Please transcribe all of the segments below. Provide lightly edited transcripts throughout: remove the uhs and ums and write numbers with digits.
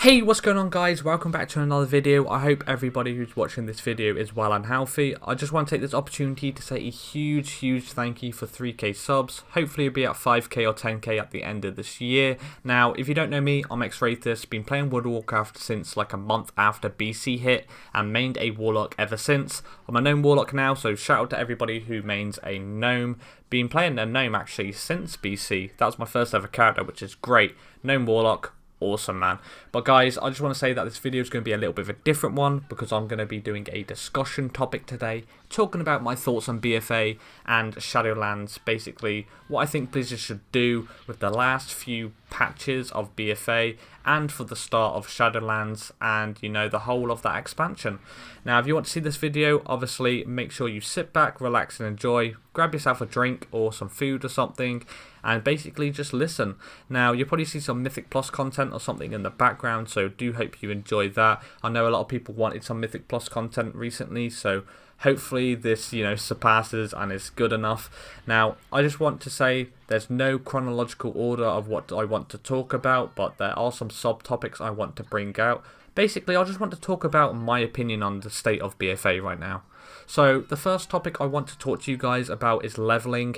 Hey, what's going on guys? Welcome back to another video. I hope everybody who's watching this video is well and healthy. I just want to take this opportunity to say a huge thank you for 3k subs. Hopefully you'll be at 5k or 10k at the end of this year. Now, if you don't know me, I'm Xrathis, been playing World of Warcraft since like a month after BC hit and mained a Warlock ever since. I'm a Gnome Warlock now, so shout out to everybody who mains a Gnome. Been playing a Gnome actually since BC. That was my first ever character, which is great. Gnome Warlock. Awesome, man. But guys, I just want to say that this video is going to be a little bit of a different one because I'm going to be doing a discussion topic today, talking about my thoughts on BFA and Shadowlands, basically what I think Blizzard should do with the last few patches of BFA and for the start of Shadowlands and, you know, the whole of that expansion. Now, if you want to see this video, obviously make sure you sit back, relax and enjoy. Grab yourself a drink or some food or something and basically just listen. Now, you'll probably see some Mythic Plus content or something in the background, so do hope you enjoy that. I know a lot of people wanted some Mythic Plus content recently, so hopefully this, you know, surpasses and is good enough. Now, I just want to say there's no chronological order of what I want to talk about, but there are some subtopics I want to bring out. Basically, I just want to talk about my opinion on the state of BFA right now. So, the first topic I want to talk to you guys about is leveling.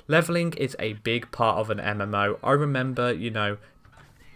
Leveling is a big part of an MMO. I remember, you know,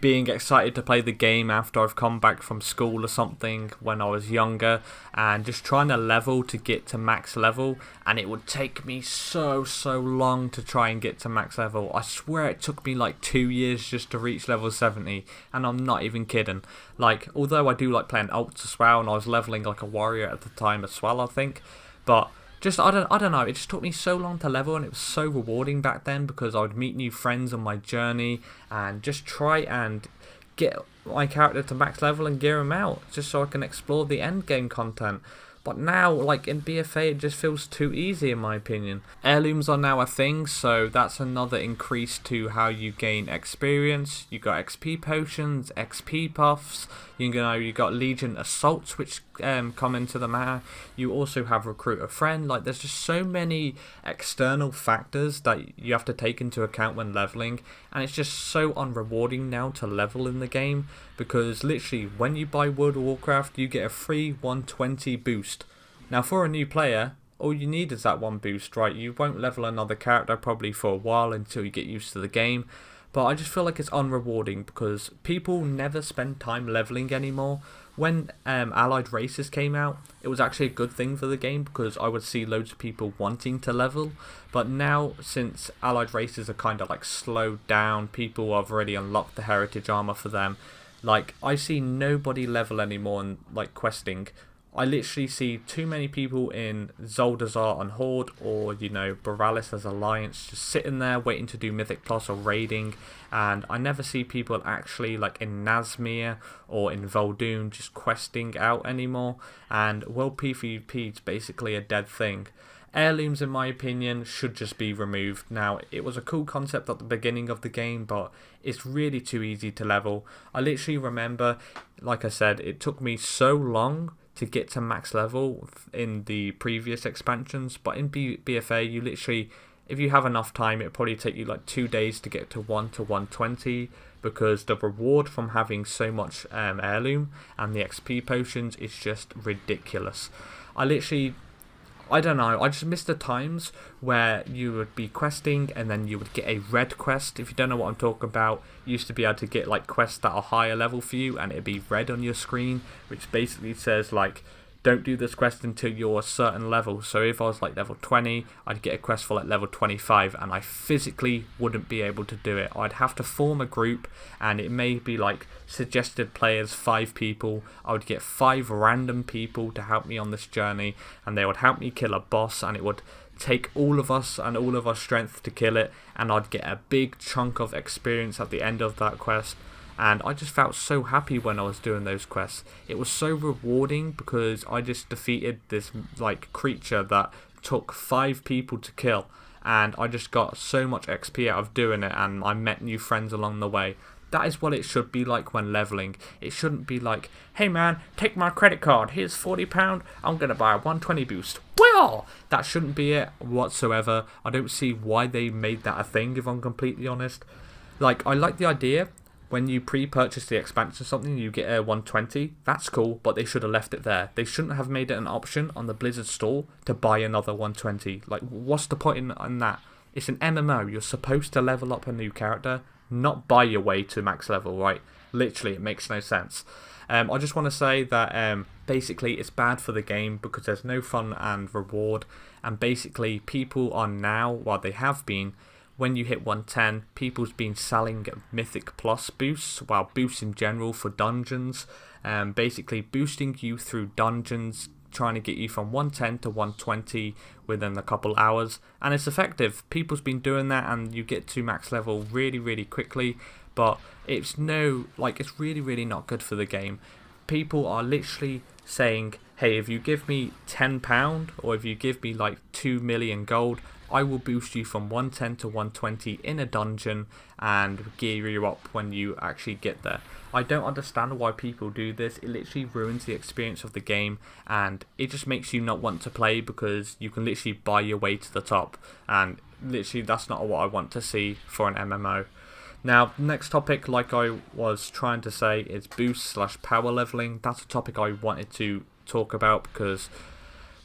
being excited to play the game after I've come back from school or something when I was younger and just trying to level to get to max level, and it would take me so long to try and get to max level. I swear it took me like 2 years just to reach level 70, and I'm not even kidding. Like, although I do like playing ults as well, and I was leveling like a warrior at the time as well, I think, but just, I don't know, it just took me so long to level and it was so rewarding back then because I would meet new friends on my journey and just try and get my character to max level and gear him out just so I can explore the end game content. But now, like in BFA, it just feels too easy in my opinion. Heirlooms are now a thing, so that's another increase to how you gain experience. You got XP potions, XP buffs, you know, you got Legion assaults which come into the matter. You also have recruit a friend. Like, there's just so many external factors that you have to take into account when leveling, and it's just so unrewarding now to level in the game because literally when you buy World of Warcraft you get a free 120 boost. Now, for a new player, all you need is that one boost, right? You won't level another character probably for a while until you get used to the game. But I just feel like it's unrewarding because people never spend time leveling anymore. When allied races came out, it was actually a good thing for the game because I would see loads of people wanting to level. But now, since allied races are kind of like slowed down, people have already unlocked the heritage armor for them. Like, I see nobody level anymore in like questing. I literally see too many people in Zuldazar on Horde or, you know, Borealis as Alliance just sitting there waiting to do Mythic Plus or raiding, and I never see people actually like in Nazmir or in Vol'dun just questing out anymore, and world PvP is basically a dead thing. Heirlooms, in my opinion, should just be removed. Now, it was a cool concept at the beginning of the game, but it's really too easy to level. I literally remember, like I said, it took me so long to get to max level in the previous expansions, but in BFA you literally, if you have enough time, it'll probably take you like 2 days to get to 1 to 120 because the reward from having so much heirloom and the XP potions is just ridiculous. I don't know, I just miss the times where you would be questing and then you would get a red quest. If you don't know what I'm talking about, you used to be able to get like quests that are higher level for you and it'd be red on your screen, which basically says like, don't do this quest until you're a certain level. So if I was like level 20, I'd get a quest for like level 25 and I physically wouldn't be able to do it. I'd have to form a group and it may be like suggested players 5 people. I would get 5 random people to help me on this journey and they would help me kill a boss, and it would take all of us and all of our strength to kill it, and I'd get a big chunk of experience at the end of that quest. And I just felt so happy when I was doing those quests. It was so rewarding because I just defeated this like creature that took 5 people to kill, and I just got so much XP out of doing it, and I met new friends along the way. That is what it should be like when leveling. It shouldn't be like, hey man, take my credit card, here's £40, I'm gonna buy a 120 boost. Well, that shouldn't be it whatsoever. I don't see why they made that a thing, if I'm completely honest. Like, I like the idea when you pre-purchase the expansion or something, you get a 120. That's cool, but they should have left it there. They shouldn't have made it an option on the Blizzard store to buy another 120. Like, what's the point in that? It's an MMO. You're supposed to level up a new character, not buy your way to max level, right? Literally, it makes no sense. I just want to say that basically it's bad for the game because there's no fun and reward, and basically people are now, well, they have been, when you hit 110, people's been selling Mythic Plus boosts, well, boosts in general for dungeons, basically boosting you through dungeons, trying to get you from 110 to 120 within a couple hours, and it's effective. People's been doing that, and you get to max level really, really quickly, but it's it's really, really not good for the game. People are literally saying, hey, if you give me £10 or if you give me like 2 million gold, I will boost you from 110 to 120 in a dungeon and gear you up when you actually get there. I don't understand why people do this. It literally ruins the experience of the game, and it just makes you not want to play because you can literally buy your way to the top, and literally that's not what I want to see for an MMO. Now, next topic, like I was trying to say, is boost / power leveling. That's a topic I wanted to talk about because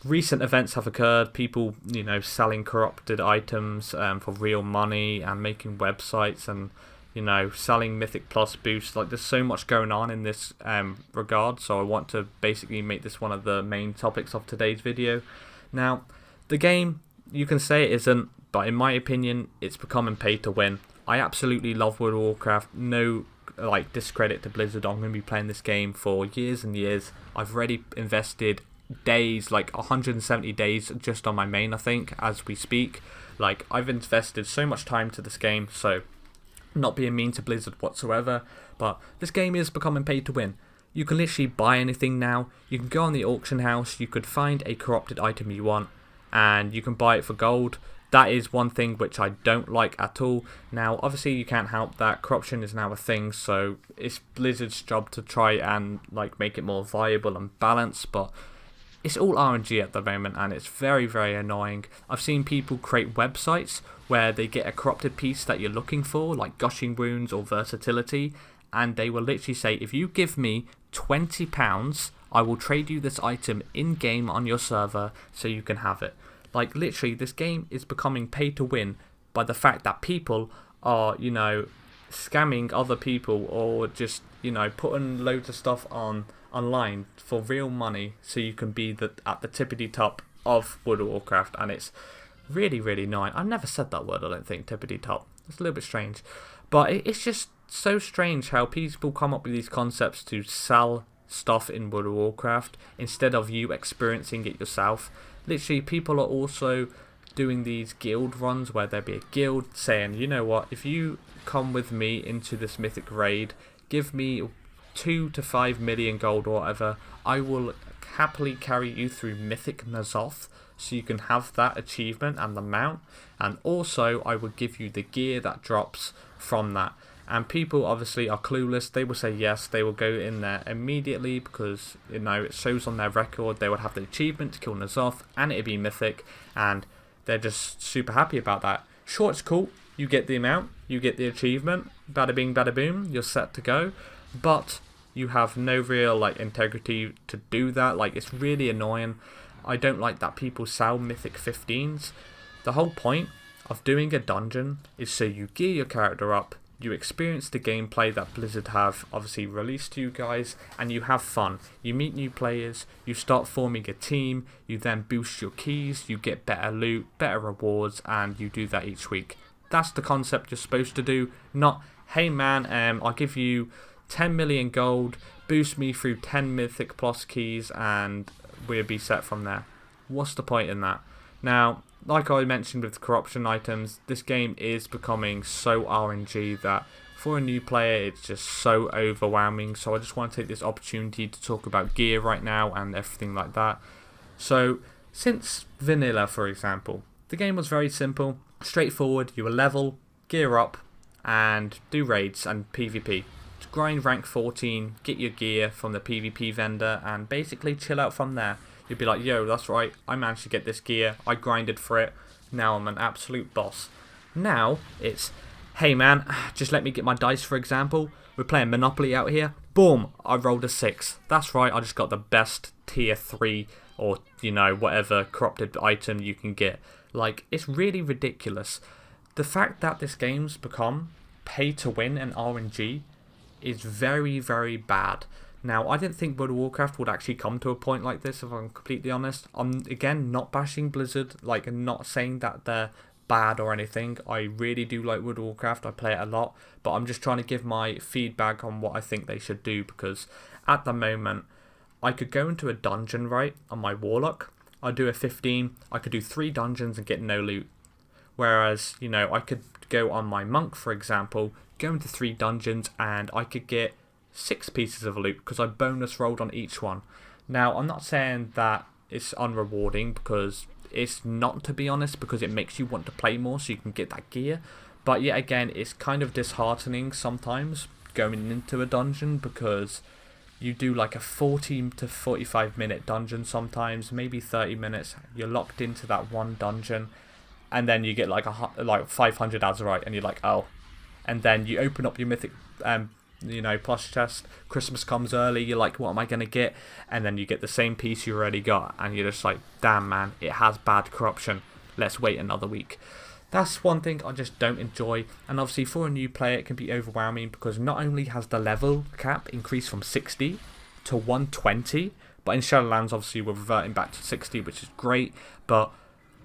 recent events have occurred. People, selling corrupted items for real money and making websites and, selling Mythic Plus boosts. Like, there's so much going on in this regard, so I want to basically make this one of the main topics of today's video. Now, the game, you can say it isn't, but in my opinion, it's becoming pay to win. I absolutely love World of Warcraft. No discredit to Blizzard. I'm going to be playing this game for years and years. I've already invested days, 170 days just on my main, I think, as we speak. I've invested so much time to this game, so not being mean to Blizzard whatsoever, but this game is becoming pay to win. You can literally buy anything now. You can go on the auction house, you could find a corrupted item you want, and you can buy it for gold. That is one thing which I don't like at all. Now, obviously, you can't help that. Corruption is now a thing, so it's Blizzard's job to try and make it more viable and balanced, but it's all RNG at the moment, and it's very, very annoying. I've seen people create websites where they get a corrupted piece that you're looking for, like Gushing Wounds or Versatility, and they will literally say, if you give me £20, I will trade you this item in-game on your server so you can have it. Literally, this game is becoming pay to win by the fact that people are, scamming other people or just, putting loads of stuff online for real money so you can be at the tippity top of World of Warcraft, and it's really, really annoying. I've never said that word, I don't think, tippity top. It's a little bit strange, but it's just so strange how people come up with these concepts to sell stuff in World of Warcraft instead of you experiencing it yourself. Literally, people are also doing these guild runs where there'll be a guild saying, you know what, if you come with me into this mythic raid, give me 2 to 5 million gold or whatever, I will happily carry you through Mythic N'Zoth so you can have that achievement and the mount, and also I will give you the gear that drops from that. And people obviously are clueless. They will say yes, they will go in there immediately because it shows on their record they would have the achievement to kill N'Zoth and it'd be mythic, and they're just super happy about that. Sure, it's cool, you get the amount, you get the achievement, bada bing bada boom, you're set to go, but you have no real integrity to do that. It's really annoying. I don't like that people sell mythic 15s. The whole point of doing a dungeon is so you gear your character up, you experience the gameplay that Blizzard have obviously released to you guys, and you have fun. You meet new players, you start forming a team, you then boost your keys, you get better loot, better rewards, and you do that each week. That's the concept you're supposed to do, not, hey man, I'll give you 10 million gold, boost me through 10 Mythic Plus keys, and we'll be set from there. What's the point in that? Now, like I mentioned with corruption items, this game is becoming so RNG that for a new player it's just so overwhelming. So I just want to take this opportunity to talk about gear right now and everything like that. So since vanilla, for example, the game was very simple, straightforward. You will level, gear up, and do raids and PvP. Grind rank 14, get your gear from the PvP vendor, and basically chill out from there. You'd be like, yo, that's right, I managed to get this gear, I grinded for it, now I'm an absolute boss. Now, it's hey man, just let me get my dice for example. We're playing Monopoly out here. Boom, I rolled a 6. That's right, I just got the best tier 3 or, you know, whatever corrupted item you can get. Like, it's really ridiculous. The fact that this game's become pay to win and RNG is very, very bad. Now, I didn't think World of Warcraft would actually come to a point like this, if I'm completely honest. I'm, again, not bashing Blizzard, like, not saying that they're bad or anything. I really do like World of Warcraft, I play it a lot, but I'm just trying to give my feedback on what I think they should do, because at the moment, I could go into a dungeon, right, on my Warlock. I'd do a 15, I could do 3 dungeons and get no loot. Whereas, you know, I could go on my Monk, for example, go into 3 dungeons and I could get 6 pieces of loot because I bonus rolled on each one. Now, I'm not saying that it's unrewarding, because it's not, to be honest, because it makes you want to play more so you can get that gear. But yet again, it's kind of disheartening sometimes going into a dungeon, because you do like a 40 to 45 minute dungeon sometimes, maybe 30 minutes. You're locked into that one dungeon, and then you get like 500 Azerite, and you're like, oh. And then you open up your mythic, you know, plus chest. Christmas comes early. You're like, what am I gonna get? And then you get the same piece you already got, and you're just like, damn man, it has bad corruption. Let's wait another week. That's one thing I just don't enjoy, and obviously for a new player it can be overwhelming, because not only has the level cap increased from 60 to 120, but in Shadowlands obviously we're reverting back to 60, which is great, but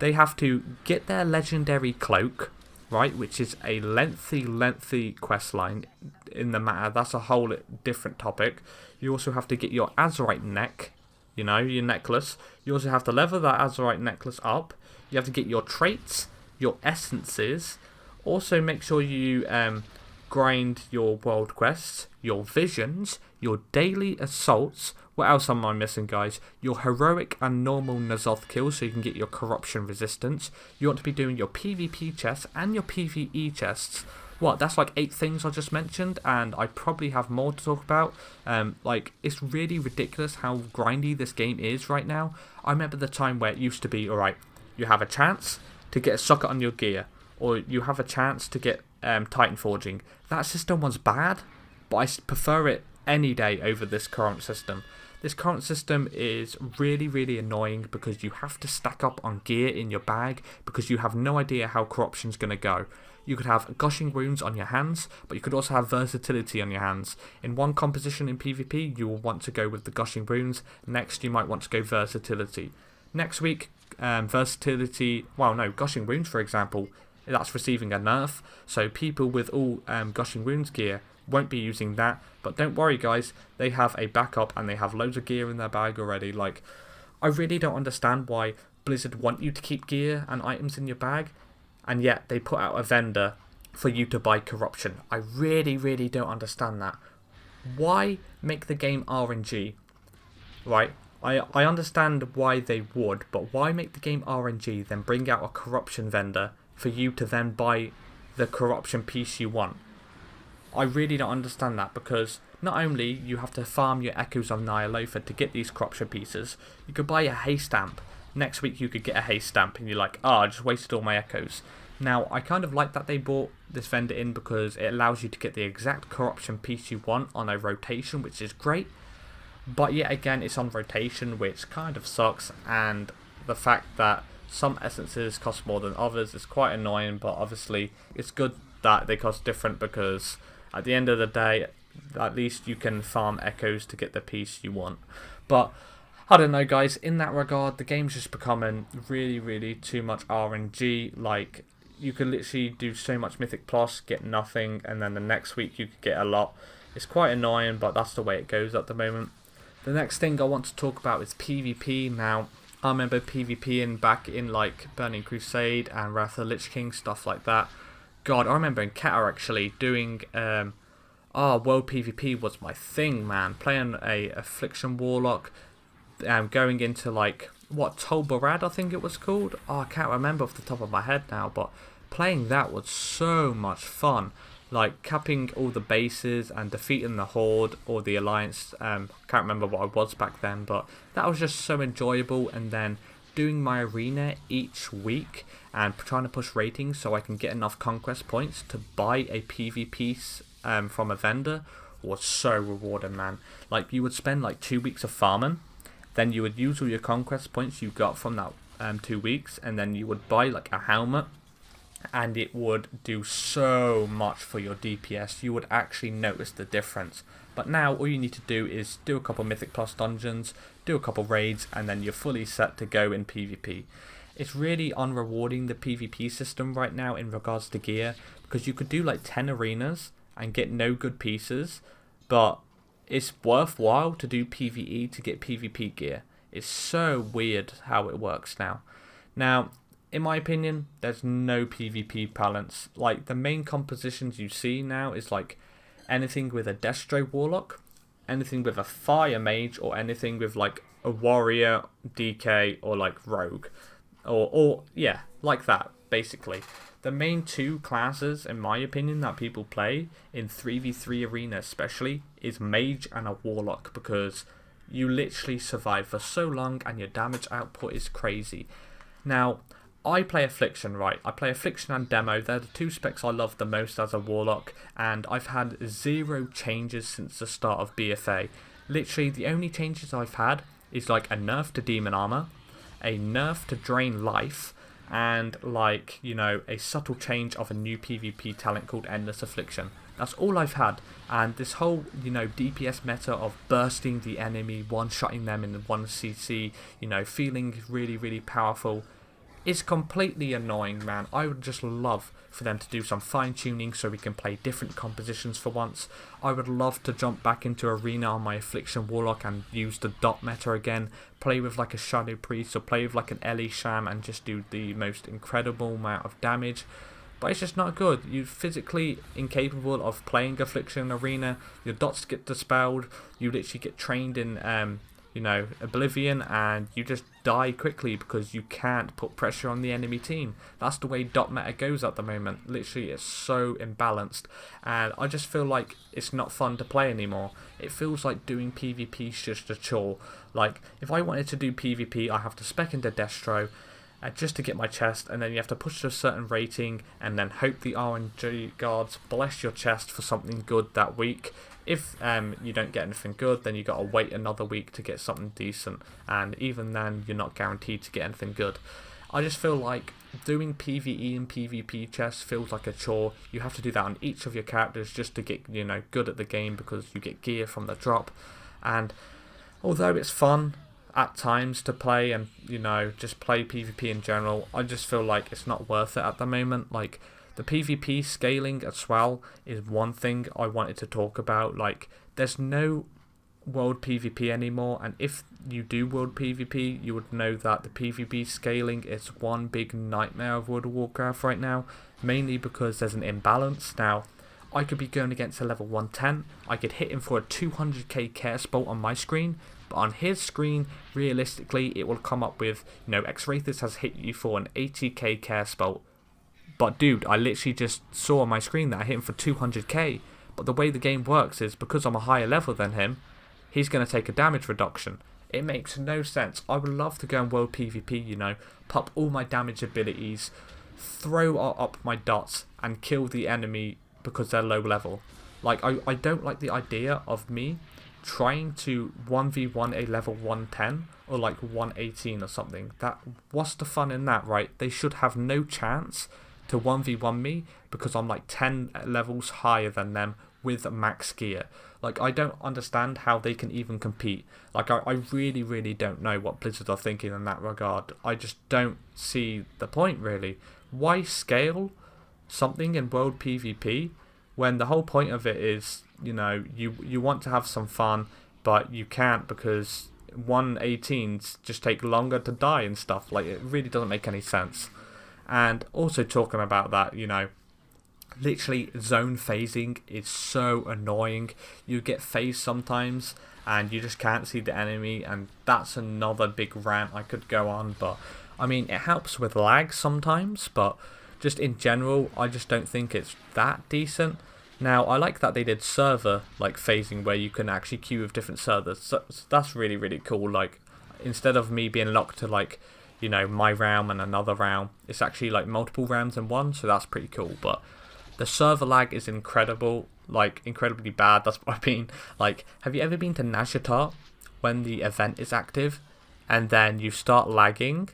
they have to get their legendary cloak, right, which is a lengthy quest line in the matter. That's a whole different topic. You also have to get your Azerite neck, you know, your necklace. You also have to level that Azerite necklace up. You have to get your traits, your essences. Also make sure you grind your world quests, your visions, your daily assaults. What else am I missing, guys? Your heroic and normal N'Zoth kills, so you can get your corruption resistance. You want to be doing your PvP chests and your PvE chests. What, that's like 8 things I just mentioned, and I probably have more to talk about. Like, it's really ridiculous how grindy this game is right now. I remember the time where it used to be, alright, you have a chance to get a socket on your gear, or you have a chance to get Titan Forging. That system was bad, but I prefer it any day over this current system. This current system is really, really annoying, because you have to stack up on gear in your bag, because you have no idea how corruption's going to go. You could have gushing wounds on your hands, but you could also have versatility on your hands. In one composition in PvP, you will want to go with the gushing wounds. Next, you might want to go versatility. Next week, versatility, well no, gushing wounds for example, that's receiving a nerf, so people with all gushing wounds gear won't be using that. But don't worry guys, they have a backup and they have loads of gear in their bag already. Like, I really don't understand why Blizzard want you to keep gear and items in your bag, and yet they put out a vendor for you to buy corruption. I really, really don't understand that. Why make the game RNG? Right, I understand why they would, but why make the game RNG, then bring out a corruption vendor for you to then buy the corruption piece you want? I really don't understand that, because not only you have to farm your Echoes of Ny'alotha to get these corruption pieces, you could buy a haste stamp. Next week you could get a haste stamp and you're like, oh, I just wasted all my Echoes. Now, I kind of like that they brought this vendor in, because it allows you to get the exact corruption piece you want on a rotation, which is great. But yet again, it's on rotation, which kind of sucks, and the fact that some essences cost more than others is quite annoying, but obviously it's good that they cost different, because at the end of the day, at least you can farm Echoes to get the piece you want. But I don't know guys, in that regard, the game's just becoming really, really too much RNG. Like, you could literally do so much Mythic Plus, get nothing, and then the next week you could get a lot. It's quite annoying, but that's the way it goes at the moment. The next thing I want to talk about is PvP. Now, I remember PvPing back in like Burning Crusade and Wrath of the Lich King, stuff like that. God, I remember in Kata actually doing World PvP was my thing, man. Playing a Affliction Warlock, going into like, what, Tol Barad I think it was called? Oh, I can't remember off the top of my head now, but playing that was so much fun. Like, capping all the bases and defeating the Horde or the Alliance. Can't remember what I was back then, but that was just so enjoyable. And then doing my arena each week and trying to push ratings so I can get enough conquest points to buy a PvP from a vendor was so rewarding, man. Like, you would spend like 2 weeks of farming, then you would use all your conquest points you got from that 2 weeks, and then you would buy like a helmet, and it would do so much for your DPS. You would actually notice the difference. But now all you need to do is do a couple Mythic Plus dungeons, do a couple raids, and then you're fully set to go in PvP. It's really unrewarding, the PvP system right now in regards to gear, because you could do like 10 arenas and get no good pieces, but it's worthwhile to do PvE to get PvP gear. It's so weird how it works now. Now, in my opinion, there's no PvP balance. Like, the main compositions you see now is like anything with a Destro Warlock, anything with a Fire Mage, or anything with like a Warrior, DK, or like Rogue. Or yeah, like that, basically. The main two classes, in my opinion, that people play in 3v3 arena especially is Mage and a Warlock, because you literally survive for so long and your damage output is crazy. Now, I play Affliction, right? I play Affliction and Demo. They're the two specs I love the most as a Warlock, and I've had 0 changes since the start of BFA. Literally, the only changes I've had is like a nerf to Demon Armor, a nerf to Drain Life, and like, you know, a subtle change of a new PvP talent called Endless Affliction. That's all I've had, and this whole, you know, DPS meta of bursting the enemy, one-shotting them in 1cc, you know, feeling really, really powerful, is completely annoying, man. I would just love for them to do some fine-tuning so we can play different compositions for once. I would love to jump back into Arena on my Affliction Warlock and use the dot meta again, play with like a Shadow Priest or play with like an Ellie Sham and just do the most incredible amount of damage. But it's just not good. You're physically incapable of playing Affliction Arena, your dots get dispelled, you literally get trained in you know, Oblivion, and you just die quickly because you can't put pressure on the enemy team. That's the way dot meta goes at the moment. Literally, it's so imbalanced, and I just feel like it's not fun to play anymore. It feels like doing PvP is just a chore. Like, if I wanted to do PvP, I have to spec into Destro just to get my chest, and then you have to push to a certain rating and then hope the RNG guards bless your chest for something good that week. If you don't get anything good, then you got to wait another week to get something decent, and even then you're not guaranteed to get anything good. I just feel like doing PvE and PvP chests feels like a chore. You have to do that on each of your characters just to get, you know, good at the game, because you get gear from the drop. And although it's fun at times to play and, you know, just play PvP in general, I just feel like it's not worth it at the moment. Like, the PvP scaling as well is one thing I wanted to talk about. Like, there's no world PvP anymore, and if you do world PvP, you would know that the PvP scaling is one big nightmare of World of Warcraft right now, mainly because there's an imbalance. Now, I could be going against a level 110, I could hit him for a 200k care spot on my screen, but on his screen, realistically, it will come up with, you know, Xrathis has hit you for an 80k care spot. But dude, I literally just saw on my screen that I hit him for 200k. But the way the game works is, because I'm a higher level than him, he's going to take a damage reduction. It makes no sense. I would love to go in world PvP, you know, pop all my damage abilities, throw up my dots, and kill the enemy because they're low level. Like, I don't like the idea of me trying to 1v1 a level 110 or like 118 or something. What's the fun in that, right? They should have no chance to 1v1 me because I'm like 10 levels higher than them with max gear. Like, I don't understand how they can even compete. Like, I really, really don't know what Blizzard are thinking in that regard. I just don't see the point, really. Why scale something in world PvP when the whole point of it is, you know, you want to have some fun, but you can't because 118s just take longer to die and stuff. Like, it really doesn't make any sense. And also talking about that, you know, literally zone phasing is so annoying. You get phased sometimes and you just can't see the enemy, and that's another big rant I could go on. But I mean, it helps with lag sometimes, but just in general, I just don't think it's that decent. Now, I like that they did server like phasing where you can actually queue with different servers. So that's really, really cool. Like, instead of me being locked to like, you know, my realm and another realm. It's actually like multiple realms in one, so that's pretty cool. But the server lag is incredible, like incredibly bad. That's what I mean. Like, have you ever been to Nazjatar when the event is active and then you start lagging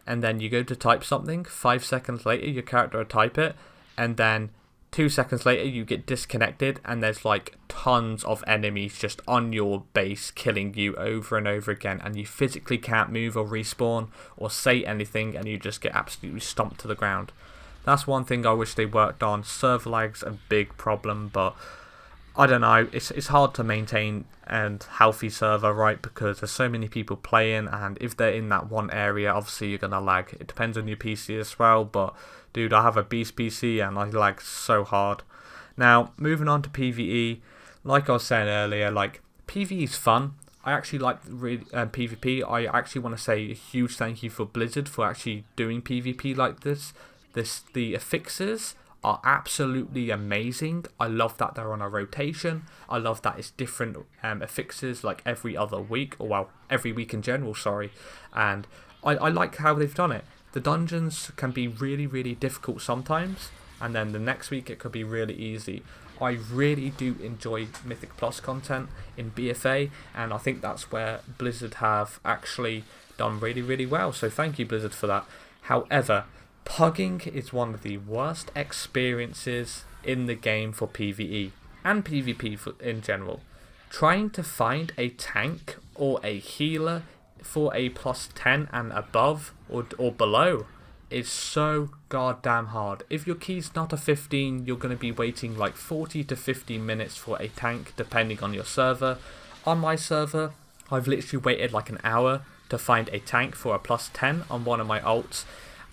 and then you go to type something, 5 seconds later your character will type it, and then 2 seconds later you get disconnected and there's like tons of enemies just on your base killing you over and over again, and you physically can't move or respawn or say anything, and you just get absolutely stomped to the ground. That's one thing I wish they worked on. Server lag's a big problem, but I don't know, it's hard to maintain a healthy server, right, because there's so many people playing, and if they're in that one area, obviously you're gonna lag. It depends on your PC as well, but dude, I have a beast PC and I lag so hard. Now, moving on to PvE, like I was saying earlier, like, PvE is fun. I actually like PvP. I actually want to say a huge thank you for Blizzard for actually doing PvP like this. The affixes are absolutely amazing. I love that they're on a rotation. I love that it's different affixes like every other week, or well, every week in general, sorry. And I like how they've done it. The dungeons can be really, really difficult sometimes, and then the next week it could be really easy. I really do enjoy Mythic Plus content in BFA, and I think that's where Blizzard have actually done really, really well. So thank you, Blizzard, for that. However, pugging is one of the worst experiences in the game for PvE and PvP in general. Trying to find a tank or a healer for a +10 and above or below is so goddamn hard. If your key's not a 15, you're going to be waiting like 40 to 50 minutes for a tank depending on your server. On my server, I've literally waited like an hour to find a tank for a +10 on one of my ults,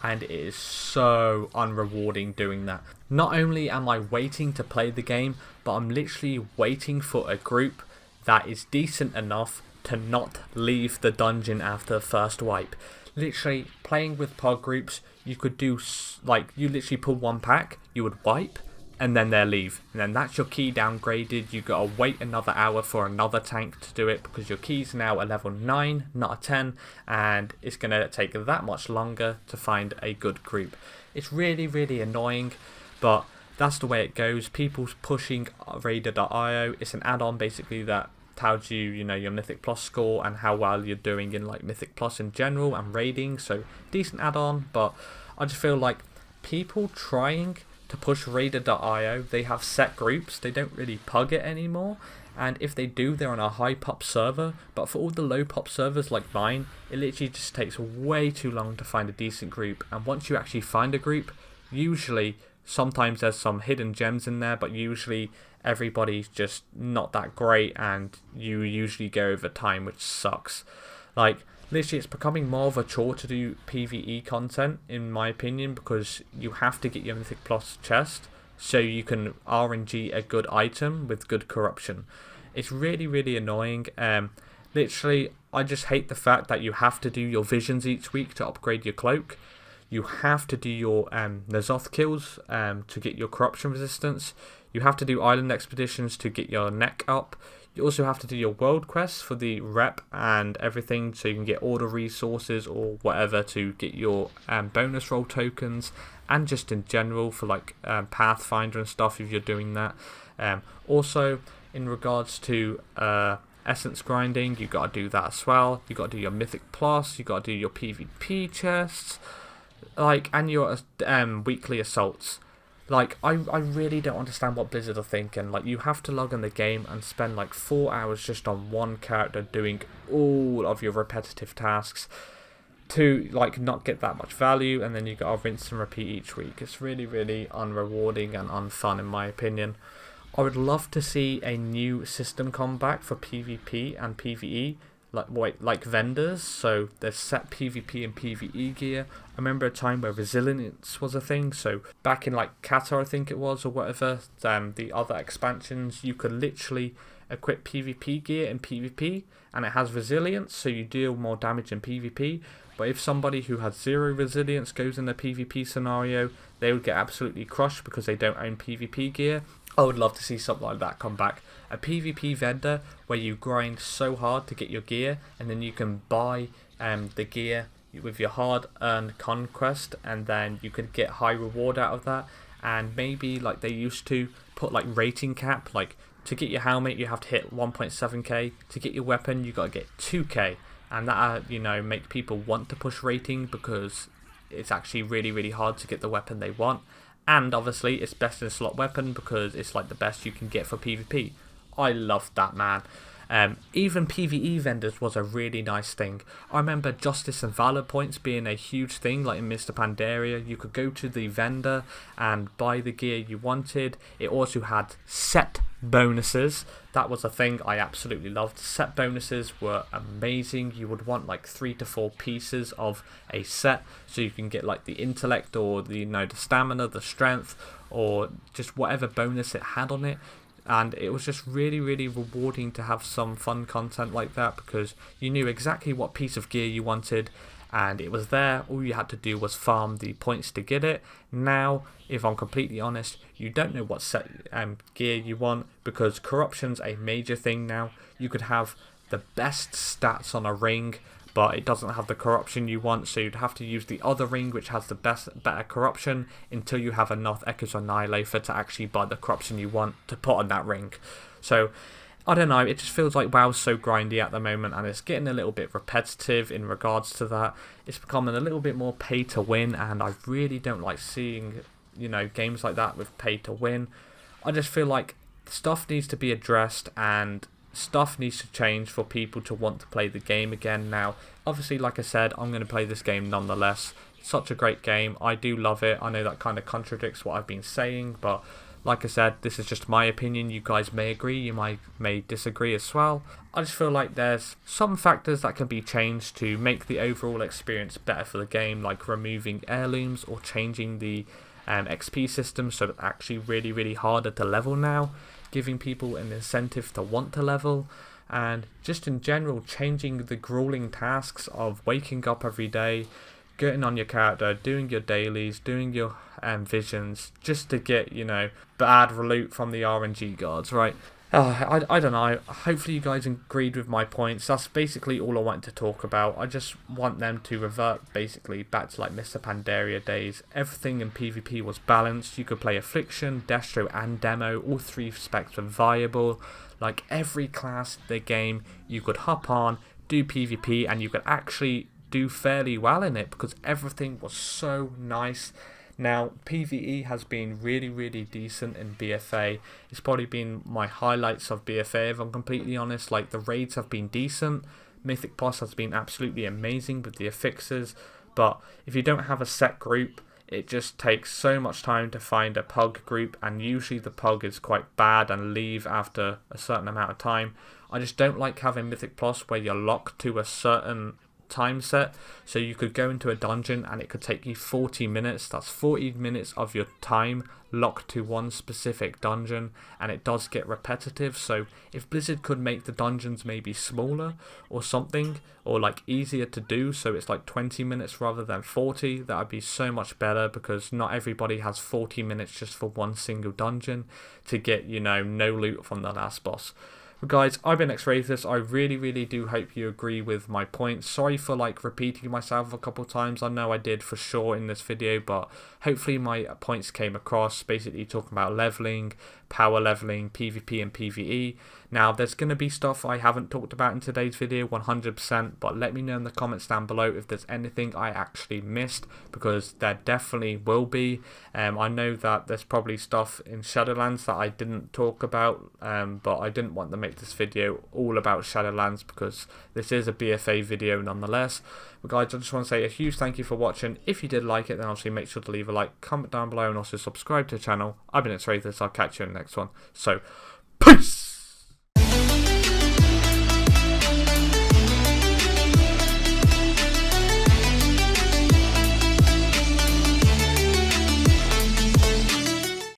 and it is so unrewarding doing that. Not only am I waiting to play the game, but I'm literally waiting for a group that is decent enough to not leave the dungeon after the first wipe. Literally, playing with pod groups, you could do, like, you literally pull one pack, you would wipe, and then they'll leave. And then that's your key downgraded. You gotta wait another hour for another tank to do it because your key's now a level 9, not a 10, and it's gonna take that much longer to find a good group. It's really, really annoying, but that's the way it goes. People's pushing Raider.io. It's an add-on basically that tells you, you know, your Mythic Plus score and how well you're doing in like Mythic Plus in general and raiding. So decent add-on, but I just feel like people trying to push Raider.io, they have set groups, they don't really pug it anymore, and if they do, they're on a high pop server. But for all the low pop servers like mine, it literally just takes way too long to find a decent group. And once you actually find a group, usually, sometimes there's some hidden gems in there, but usually everybody's just not that great, and you usually go over time, which sucks. Like, literally, it's becoming more of a chore to do PvE content, in my opinion, because you have to get your Mythic Plus chest so you can RNG a good item with good corruption. It's really, really annoying. Literally, I just hate the fact that you have to do your visions each week to upgrade your cloak. You have to do your N'Zoth kills to get your corruption resistance. You have to do island expeditions to get your neck up. You also have to do your world quests for the rep and everything, so you can get order resources or whatever to get your bonus roll tokens, and just in general for like Pathfinder and stuff if you're doing that. Also, in regards to essence grinding, you got to do that as well. You got to do your Mythic Plus. You got to do your PvP chests, like, and your weekly assaults. Like, I really don't understand what Blizzard are thinking. Like, you have to log in the game and spend like 4 hours just on one character doing all of your repetitive tasks to like not get that much value, and then you gotta rinse and repeat each week. It's really, really unrewarding and unfun in my opinion. I would love to see a new system come back for PvP and PvE, like vendors, so there's set PvP and PvE gear. I remember a time where resilience was a thing, so back in like Qatar I think it was, or whatever, the other expansions, you could literally equip PvP gear in PvP and it has resilience, so you deal more damage in PvP. But if somebody who has 0 resilience goes in a PvP scenario, they would get absolutely crushed because they don't own PvP gear. I would love to see something like that come back. A PvP vendor where you grind so hard to get your gear, and then you can buy the gear, with your hard-earned conquest, and then you could get high reward out of that. And maybe like they used to put like rating cap, like to get your helmet you have to hit 1.7k, to get your weapon you got to get 2k, and that make people want to push rating because it's actually really hard to get the weapon they want. And obviously it's best in slot weapon because it's like the best you can get for PvP. I loved that, man. Even PvE vendors was a really nice thing. I remember Justice and Valor points being a huge thing, like in Mr. Pandaria. You could go to the vendor and buy the gear you wanted. It also had set bonuses. That was a thing I absolutely loved. Set bonuses were amazing. You would want like 3 to 4 pieces of a set, so you can get like the intellect or the the stamina, the strength, or just whatever bonus it had on it. And it was just really rewarding to have some fun content like that, because you knew exactly what piece of gear you wanted and it was there. All you had to do was farm the points to get it. Now, if I'm completely honest, you don't know what set gear you want, because corruption's a major thing now. You could have the best stats on a ring, but it doesn't have the corruption you want, so you'd have to use the other ring which has the better corruption until you have enough Echoes Annihilator to actually buy the corruption you want to put on that ring. So I don't know, it just feels like WoW's so grindy at the moment, and it's getting a little bit repetitive in regards to that. It's becoming a little bit more pay to win, and I really don't like seeing games like that with pay to win. I just feel like stuff needs to be addressed and stuff needs to change for people to want to play the game again. Now, obviously, like I said, I'm going to play this game nonetheless. It's such a great game. I do love it. I know that kind of contradicts what I've been saying, but like I said, this is just my opinion. You guys may agree, you may disagree as well. I just feel like there's some factors that can be changed to make the overall experience better for the game, like removing heirlooms or changing the XP system so that it's actually really harder to level now, giving people an incentive to want to level, and just in general changing the grueling tasks of waking up every day, getting on your character, doing your dailies, doing your visions, just to get bad loot from the RNG guards, right? I don't know, hopefully you guys agreed with my points. That's basically all I wanted to talk about. I just want them to revert basically back to like Mr. Pandaria days. Everything in PvP was balanced. You could play Affliction, Destro and Demo. All 3 specs were viable. Like every class in the game you could hop on, do PvP, and you could actually do fairly well in it because everything was so nice. Now, PvE has been really decent in BFA. It's probably been my highlights of BFA, if I'm completely honest. Like, the raids have been decent. Mythic Plus has been absolutely amazing with the affixes. But if you don't have a set group, it just takes so much time to find a pug group. And usually the pug is quite bad and leave after a certain amount of time. I just don't like having Mythic Plus where you're locked to a certain time set, so you could go into a dungeon and it could take you 40 minutes. That's 40 minutes of your time locked to one specific dungeon, and it does get repetitive. So if Blizzard could make the dungeons maybe smaller or something, or like easier to do, so it's like 20 minutes rather than 40, that would be so much better, because not everybody has 40 minutes just for one single dungeon to get no loot from the last boss. But guys, I've been Xrathis. I really do hope you agree with my points. Sorry for like repeating myself a couple times. I know I did for sure in this video, but hopefully my points came across. Basically talking about leveling, power leveling, PvP and PvE. Now, there's going to be stuff I haven't talked about in today's video 100%, but let me know in the comments down below if there's anything I actually missed, because there definitely will be. I know that there's probably stuff in Shadowlands that I didn't talk about, but I didn't want to make this video all about Shadowlands because this is a BFA video nonetheless. But guys, I just want to say a huge thank you for watching. If you did like it, then obviously make sure to leave a like, comment down below, and also subscribe to the channel. I've been Xrathis. I'll catch you in the next one. So, peace!